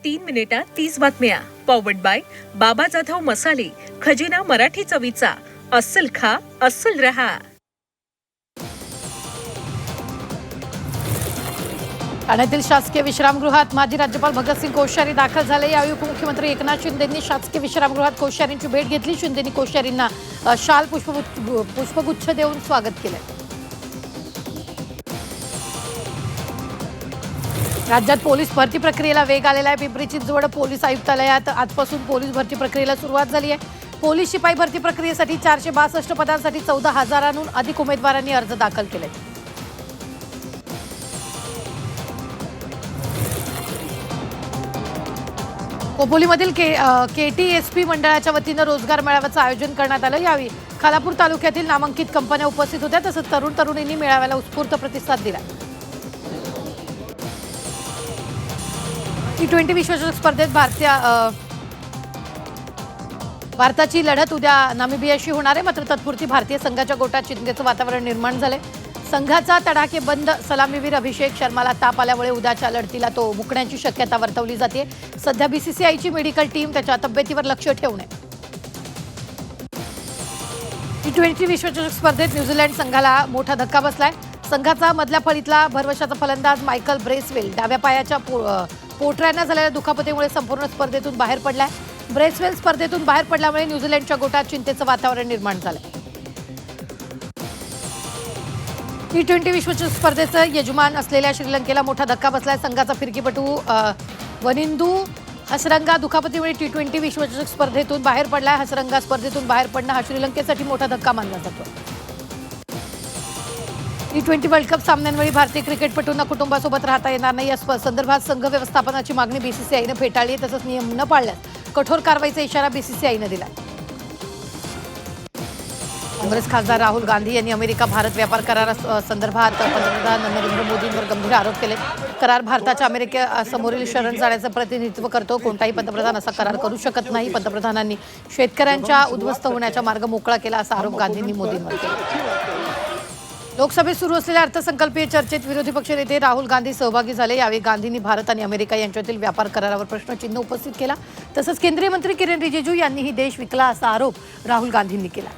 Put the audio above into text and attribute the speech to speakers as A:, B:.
A: 3 मिनिटात 30 बातम्या. Powered by बाबा जाधव मसाले, खजिना मराठी चवीचा. अस्सल खा, अस्सल रहा.
B: ठाण्यातील शासकीय विश्रामगृहात माजी राज्यपाल भगतसिंग कोश्यारी दाखल झाले. यावेळी उपमुख्यमंत्री एकनाथ शिंदेंनी शासकीय विश्रामगृहात कोश्यारींची भेट घेतली. शिंदेंनी कोश्यारींना शाल पुष्पगुच्छ देऊन स्वागत केले. राज्यात पोलीस भरती प्रक्रियेला वेग आलेला आहे. पिंपरी चिंचवड पोलीस आयुक्तालयात आजपासून पोलीस भरती प्रक्रियेला सुरुवात झाली आहे. पोलीस शिपाई भरती प्रक्रियेसाठी 462 पदांसाठी 14,000हून अधिक उमेदवारांनी अर्ज दाखल केले. खोपोलीमधील KTSP मंडळाच्या वतीनं रोजगार मेळाव्याचं आयोजन करण्यात आलं. यावेळी खालापूर तालुक्यातील नामांकित कंपन्या उपस्थित होत्या. तसंच तरुण तरुणींनी मेळाव्याला उत्स्फूर्त प्रतिसाद दिला. T20 विश्वचषक स्पर्धेत भारताची लढत उद्या नामिबियाशी होणार आहे. मात्र तत्पुरती भारतीय संघाच्या गोटात चिंतेचं वातावरण निर्माण झालंय. संघाचा तडाखेबंद सलामीवीर अभिषेक शर्माला ताप आल्यामुळे उद्याच्या लढतीला तो मुकण्याची शक्यता वर्तवली जाते. सध्या BCCIची मेडिकल टीम त्याच्या तब्येतीवर लक्ष ठेवून आहे. T20 विश्वचषक स्पर्धेत न्यूझीलंड संघाला मोठा धक्का बसलाय. संघाचा मधल्या फळीतला भरवशाचा फलंदाज मायकल ब्रेसवेल डाव्या पायाच्या पोटऱ्यांना झालेल्या दुखापतीमुळे संपूर्ण स्पर्धेतून बाहेर पडलाय. ब्रेसवेल स्पर्धेतून बाहेर पडल्यामुळे न्यूझीलंडच्या गोटात चिंतेचं वातावरण निर्माण झालंय. T20 विश्वचषक स्पर्धेचं यजमान असलेल्या श्रीलंकेला मोठा धक्का बसलाय. संघाचा फिरकीपटू वनिंदू हसरंगा दुखापतीमुळे T20 विश्वचषक स्पर्धेतून बाहेर पडलाय. हसरंगा स्पर्धेतून बाहेर पडणं हा श्रीलंकेसाठी मोठा धक्का मानला जातो. T20 वर्ल्ड कप सामन्यांवेळी भारतीय क्रिकेटपटूंना कुटुंबासोबत राहता येणार नाही. या संदर्भात संघ व्यवस्थापनाची मागणी BCCIनं फेटाळली आहे. तसंच नियम न पाळल्यास कठोर कारवाईचा इशारा BCCIनं दिला. काँग्रेस खासदार राहुल गांधी यांनी अमेरिका भारत व्यापार करारासंदर्भात पंतप्रधान नरेंद्र मोदींवर गंभीर आरोप केले. करार भारताच्या अमेरिकेसमोरील शरण जाण्याचं प्रतिनिधित्व करतो. कोणताही पंतप्रधान असा करार करू शकत नाही. पंतप्रधानांनी शेतकऱ्यांच्या उद्ध्वस्त होण्याचा मार्ग मोकळा केला असा आरोप गांधींनी मोदींवर केला. लोकसभेत सुरू असलेल्या अर्थसंकल्पीय चर्चेत विरोधी पक्षनेते राहुल गांधी सहभागी झाले. यावेळी गांधींनी भारत आणि अमेरिका यांच्यातील व्यापार करारावर प्रश्नचिन्ह उपस्थित केला. तसंच केंद्रीय मंत्री किरण रिजिजू यांनीही देश विकला असा आरोप राहुल गांधींनी केला.